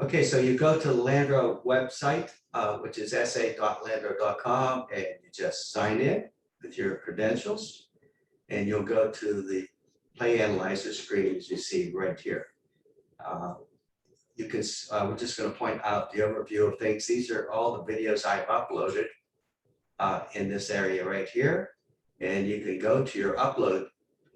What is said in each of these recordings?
Okay, so you go to the Landro website, which is sa.landro.com, and you just sign in with your credentials, and you'll go to the Play Analyzer screen as you see right here. You can, we're just going to point out the overview of things. These are all the videos I've uploaded in this area right here, and you can go to your upload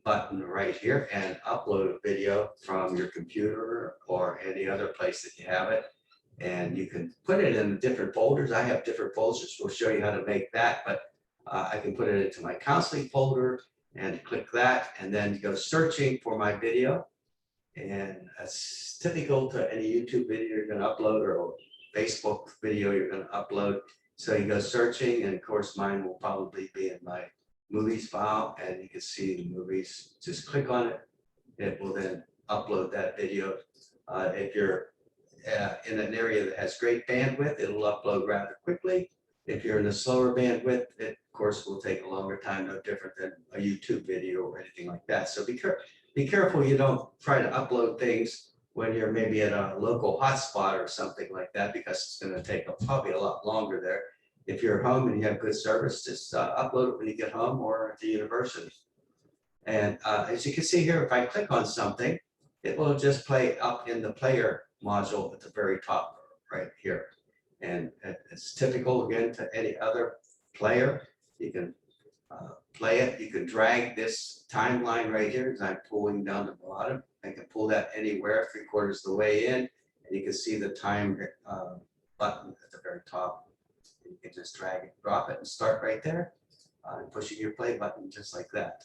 button right here and upload a video from your computer or any other place that you have it. And you can put it in different folders. I have different folders. We'll show you how to make that, but I can put it into my counseling folder and click that and then go searching for my video. And that's typical to any YouTube video you're going to upload or Facebook video you're going to upload. So you go searching, and of course mine will probably be in my movies file, and you can see the movies. Just click on it. It will then upload that video. If you're in an area that has great bandwidth, it'll upload rather quickly. If you're in a slower bandwidth, it of course will take a longer time, no different than a YouTube video or anything like that. So be careful you don't try to upload things when you're maybe at a local hotspot or something like that, because it's going to take probably a lot longer there. If you're home and you have good service, just upload it when you get home or at the university. And as you can see here, if I click on something, it will just play up in the player module at the very top right here. And it's typical, again, to any other player. You can play it. You can drag this timeline right here, because I'm pulling down the bottom. I can pull that anywhere 3/4 of the way in, and you can see the time button at the very top. You can just drag it, drop it, and start right there, and pushing your play button just like that.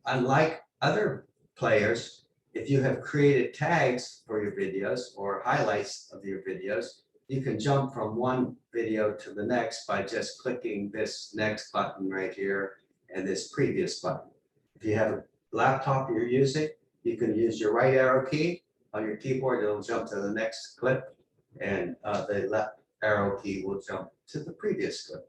Unlike other players, if you have created tags for your videos or highlights of your videos, you can jump from one video to the next by just clicking this next button right here and this previous button. If you have a laptop you're using, you can use your right arrow key on your keyboard. It'll jump to the next clip, and the left arrow key will jump to the previous clip.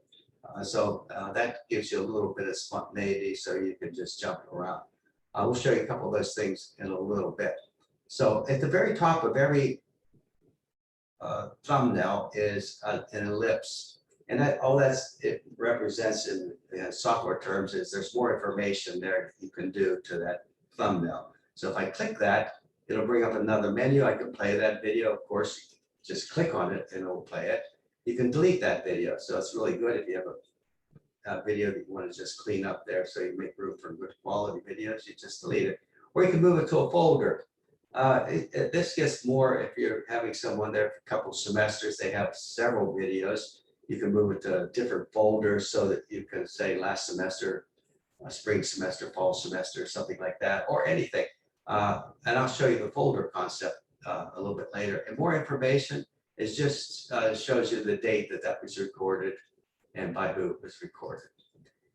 So that gives you a little bit of spontaneity, so you can just jump around. We'll show you a couple of those things in a little bit. So at the very top of every thumbnail is an ellipse, and that all it represents in software terms is there's more information there you can do to that thumbnail. So if I click that, it'll bring up another menu. I can play that video. Of course, just click on it and it'll play it. You can delete that video, so it's really good if you have a video that you want to just clean up there, so you make room for good quality videos. You just delete it, or you can move it to a folder. This gets more if you're having someone there for a couple semesters. They have several videos. You can move it to different folders so that you can say last semester, spring semester, fall semester, something like that, or anything. And I'll show you the folder concept a little bit later. And more information is just shows you the date that was recorded and by who it was recorded.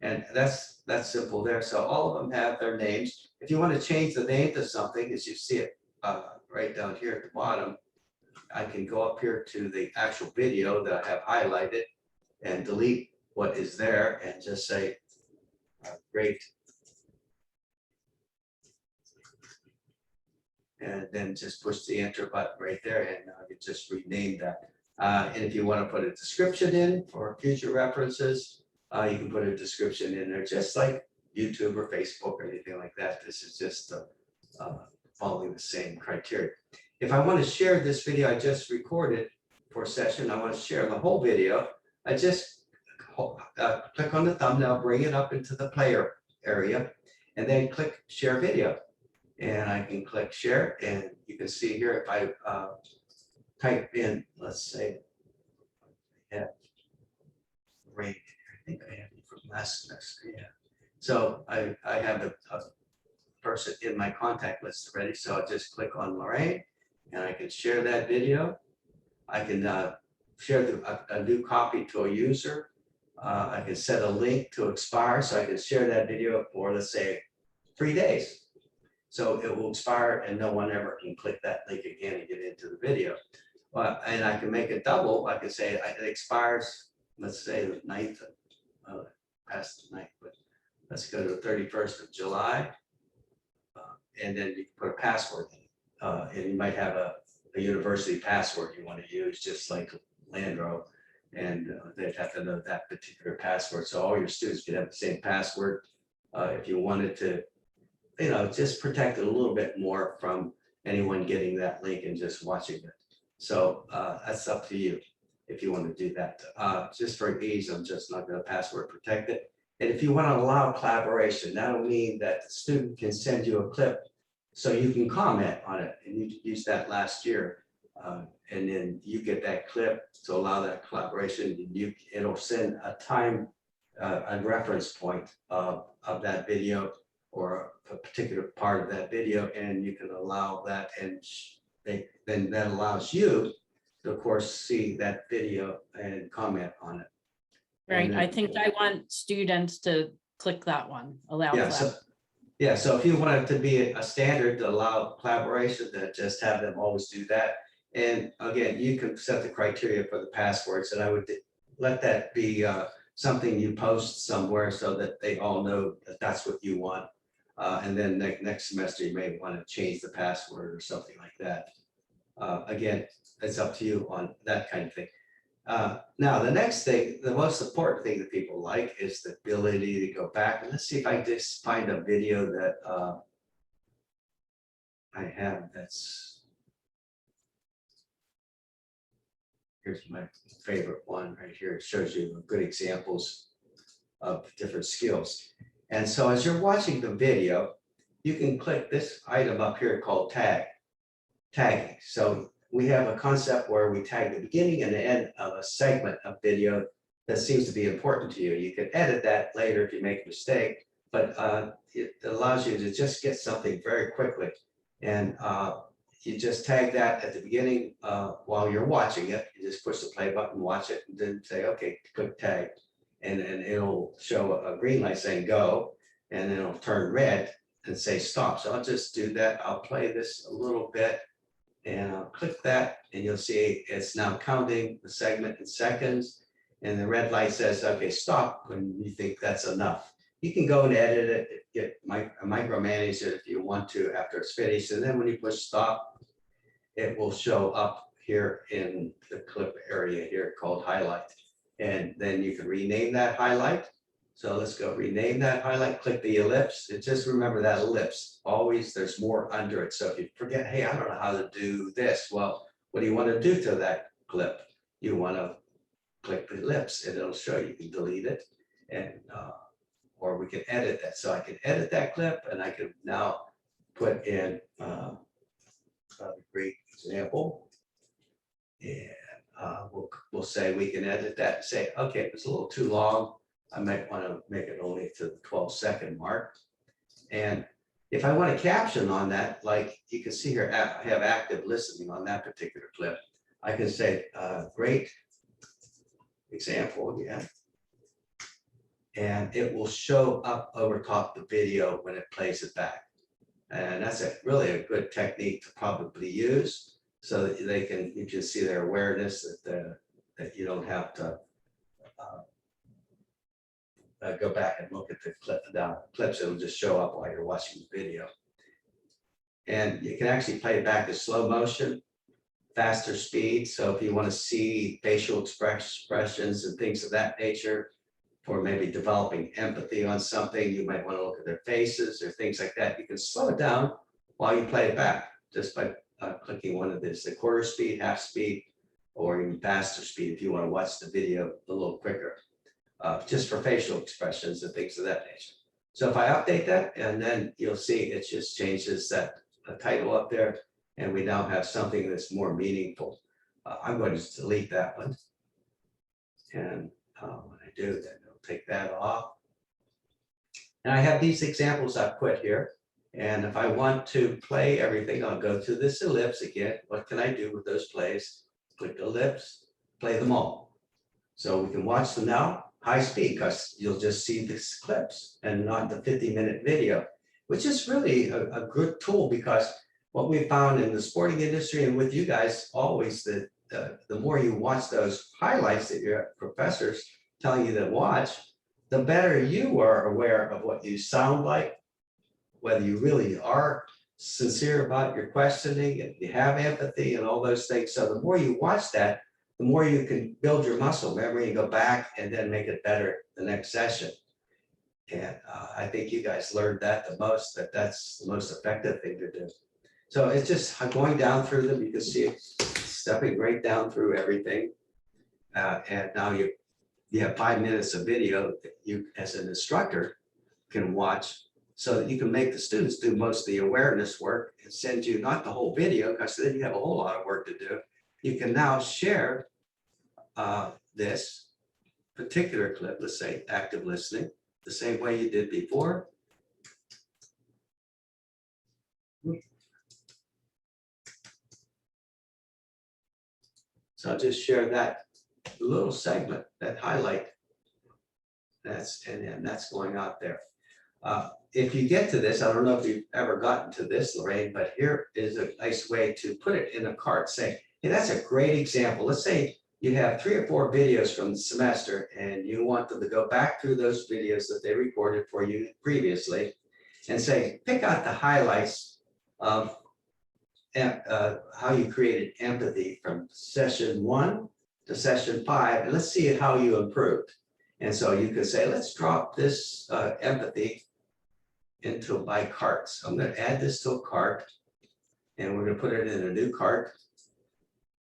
And that's simple there. So all of them have their names. If you want to change the name to something, as you see it right down here at the bottom, I can go up here to the actual video that I have highlighted and delete what is there and just say great. And then just push the enter button right there, and you just rename that. And if you want to put a description in for future references, you can put a description in there, just like YouTube or Facebook or anything like that. This is just following the same criteria. If I want to share this video I just recorded for a session, I want to share the whole video, I just click on the thumbnail, bring it up into the player area, and then click share video. And I can click share, and you can see here if I type in, let's say, I think I have it from last semester, yeah. So I have a person in my contact list already, so I'll just click on Lorraine, and I can share that video. I can share a new copy to a user. I can set a link to expire, so I can share that video for, let's say, 3 days. So it will expire and no one ever can click that link again and get into the video. And I can make it double. I can say it expires, let's say the 9th, past the 9th, but let's go to the 31st of July. And then you can put a password in. And you might have a university password you want to use, just like Landro, and they'd have to know that particular password. So all your students could have the same password. If you wanted to, just protect it a little bit more from anyone getting that link and just watching it. So that's up to you if you want to do that. Just for ease, I'm just not going to password protect it. And if you want to allow collaboration, that'll mean that the student can send you a clip so you can comment on it. And you used that last year. And then you get that clip to allow that collaboration. It'll send a time, a reference point of that video or a particular part of that video, and you can allow that, and then that allows you to, of course, see that video and comment on it. Right. Then, I think I want students to click that one, allow. Yeah. So if you want it to be a standard to allow collaboration, then just have them always do that. And again, you can set the criteria for the passwords, and I would let that be something you post somewhere so that they all know that that's what you want. And then next semester, you may want to change the password or something like that. Again, it's up to you on that kind of thing. Now, the next thing, the most important thing that people like is the ability to go back. And let's see if I just find a video that I have that's. Here's my favorite one right here. It shows you good examples of different skills. And so as you're watching the video, you can click this item up here called tagging. So we have a concept where we tag the beginning and the end of a segment of video that seems to be important to you. You can edit that later if you make a mistake, but it allows you to just get something very quickly. And you just tag that at the beginning while you're watching it. You just push the play button, watch it, and then say, okay, click tag. And it'll show a green light saying go, and then it'll turn red and say stop. So I'll just do that. I'll play this a little bit, and I'll click that, and you'll see it's now counting the segment in seconds. And the red light says, okay, stop when you think that's enough. You can go and edit it, get micromanage it if you want to after it's finished. And then when you push stop, it will show up here in the clip area here called highlight. And then you can rename that highlight. So let's go rename that highlight, click the ellipse. And just remember that ellipse, always there's more under it. So if you forget, hey, I don't know how to do this. Well, what do you want to do to that clip? You want to click the ellipse and it'll show you. You can delete it, and or we can edit that. So I can edit that clip, and I can now put in a great example. And we'll say we can edit that and say, okay, it's a little too long. I might want to make it only to the 12-second mark. And if I want a caption on that, like you can see here, I have active listening on that particular clip. I can say, great example again. And it will show up over top the video when it plays it back. And that's really a good technique to probably use, so that you can see their awareness that you don't have to go back and look at the clips. It'll just show up while you're watching the video. And you can actually play it back to slow motion, faster speed. So if you want to see facial expressions and things of that nature, for maybe developing empathy on something, you might want to look at their faces or things like that. You can slow it down while you play it back just by clicking one of these, the quarter speed, half speed, or even faster speed if you want to watch the video a little quicker, just for facial expressions and things of that nature. So if I update that, and then you'll see it just changes that title up there, and we now have something that's more meaningful. I'm going to delete that one. And when I do, then it'll take that off. And I have these examples I've put here. And if I want to play everything, I'll go to this ellipse again. What can I do with those plays? Click the ellipse, play them all. So we can watch them now, high speed, because you'll just see these clips and not the 50-minute video, which is really a good tool, because what we found in the sporting industry and with you guys always, that the more you watch those highlights that your professors telling you to watch, the better you are aware of what you sound like, whether you really are sincere about your questioning, and you have empathy and all those things. So the more you watch that, the more you can build your muscle memory and go back and then make it better the next session. And I think you guys learned that the most, that's the most effective thing to do. So it's just going down through them. You can see it stepping right down through everything. And now you have 5 minutes of video that you, as an instructor, can watch so that you can make the students do most of the awareness work and send you not the whole video, because then you have a whole lot of work to do. You can now share this particular clip, let's say active listening, the same way you did before. So I'll just share that little segment, that highlight. And then that's going out there. If you get to this, I don't know if you've ever gotten to this, Lorraine, but here is a nice way to put it in a cart. Say, hey, that's a great example. Let's say you have 3 or 4 videos from the semester and you want them to go back through those videos that they recorded for you previously and say, pick out the highlights of how you created empathy from session 1 to session 5, and let's see how you improved. And so you could say, let's drop this empathy into my cart. So I'm going to add this to a cart, and we're going to put it in a new cart.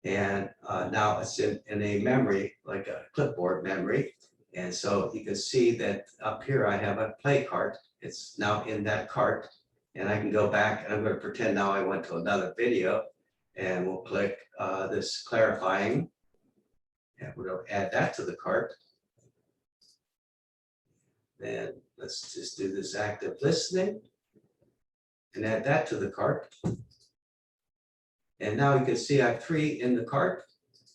And now it's in a memory, like a clipboard memory. And so you can see that up here I have a play cart. It's now in that cart. And I can go back, and I'm going to pretend now I went to another video, and we'll click this clarifying. And we're going to add that to the cart. Then let's just do this active listening and add that to the cart. And now you can see I have 3 in the cart.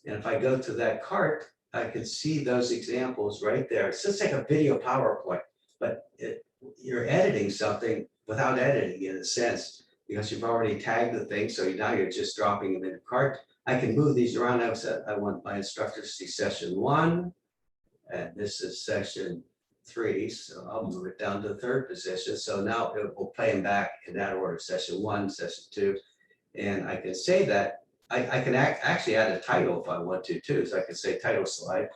And if I go to that cart, I can see those examples right there. It's just like a video PowerPoint, but you're editing something without editing in a sense, because you've already tagged the thing. So now you're just dropping them in the cart. I can move these around. I want my instructor to see session 1, and this is session 3. So I'll move it down to the 3rd position. So now it will play them back in that order, session 1, session 2. And I can say that I can actually add a title if I want to too. So I can say title slide.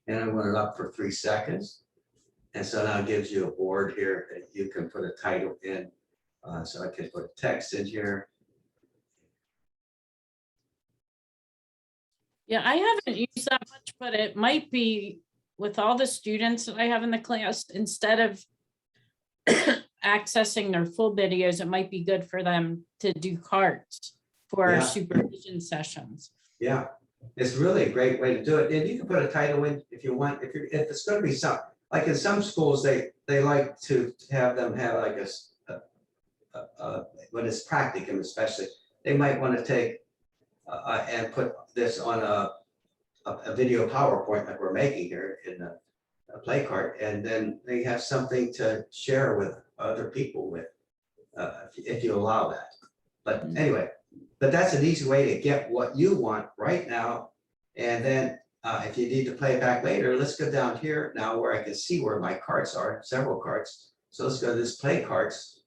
And I want it up for 3 seconds. And so now it gives you a board here that you can put a title in. So I can put text in here. Yeah, I haven't used that much, but it might be with all the students that I have in the class, instead of accessing their full videos, it might be good for them to do cards for Yeah. supervision sessions. Yeah, it's really a great way to do it. And you can put a title in if you want, if it's going to be some, like in some schools, they like to have them have like when it's practicum especially, they might want to take and put this on a video PowerPoint like we're making here in a play cart, and then they have something to share with other people with, if you allow that. But anyway, but that's an easy way to get what you want right now. And then if you need to play it back later, let's go down here now where I can see where my carts are, several carts. So let's go to this play carts.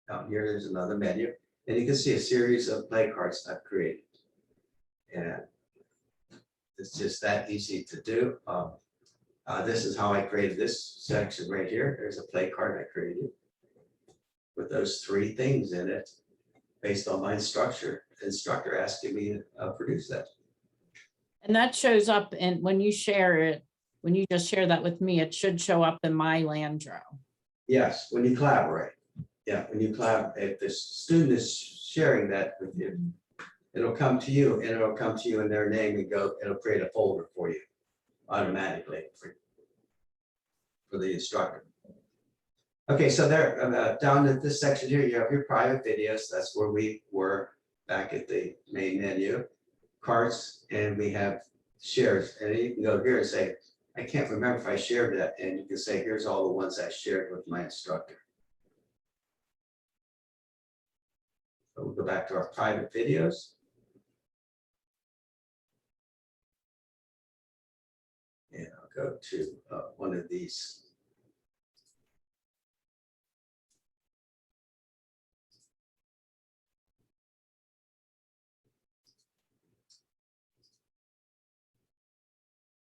Down here, there's another menu, and you can see a series of play carts I've created. And it's just that easy to do. This is how I created this section right here. There's a play cart I created with those 3 things in it based on my instructor asking me to produce that. And that shows up, and when you share it, when you just share that with me, it should show up in my Landro. Yes, when you collaborate. Yeah, when you collaborate, if the student is sharing that with you, it'll come to you, and it'll come to you in their name and it'll create a folder for you automatically for the instructor. Okay, so there, down at this section here, you have your private videos. That's where we were back at the main menu. Carts, and we have shares. And you can go here and say, I can't remember if I shared that. And you can say, here's all the ones I shared with my instructor. So we'll go back to our private videos. And I'll go to one of these.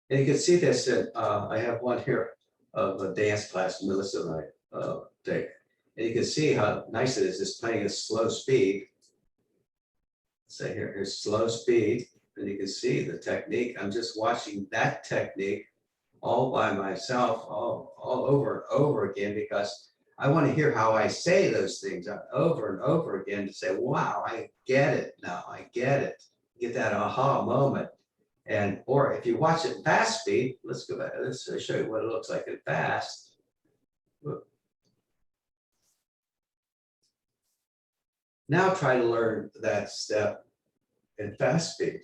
And you can see this, I have one here of a dance class Melissa and I take. And you can see how nice it is, just playing a slow speed. Say here's slow speed, and you can see the technique. I'm just watching that technique all by myself, all over and over again, because I want to hear how I say those things over and over again to say, wow, I get it now, I get it. Get that aha moment. And, or if you watch it in fast speed, let's go back, let's show you what it looks like in fast. Now try to learn that step in fast speed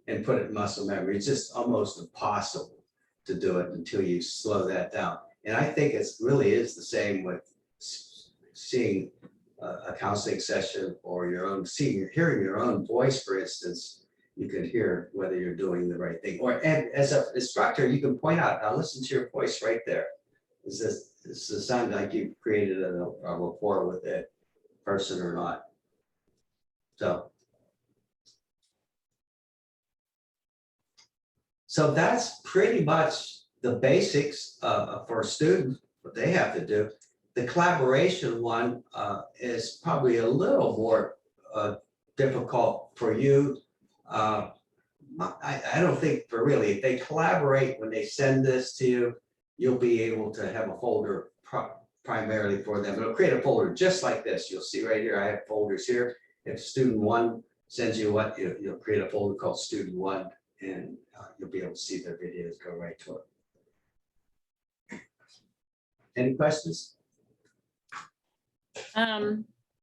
and put it in muscle memory. It's just almost impossible to do it until you slow that down. And I think it really is the same with seeing a counseling session or your own, hearing your own voice, for instance. You can hear whether you're doing the right thing. Or, and as an instructor, you can point out, now listen to your voice right there. Does this sound like you've created a rapport with that person or not? So that's pretty much the basics for a student, what they have to do. The collaboration one is probably a little more difficult for you. I don't think for really, if they collaborate when they send this to you, you'll be able to have a folder primarily for them. It'll create a folder just like this. You'll see right here, I have folders here. If student one sends you what, you'll create a folder called student one, and you'll be able to see their videos go right to it. Any questions?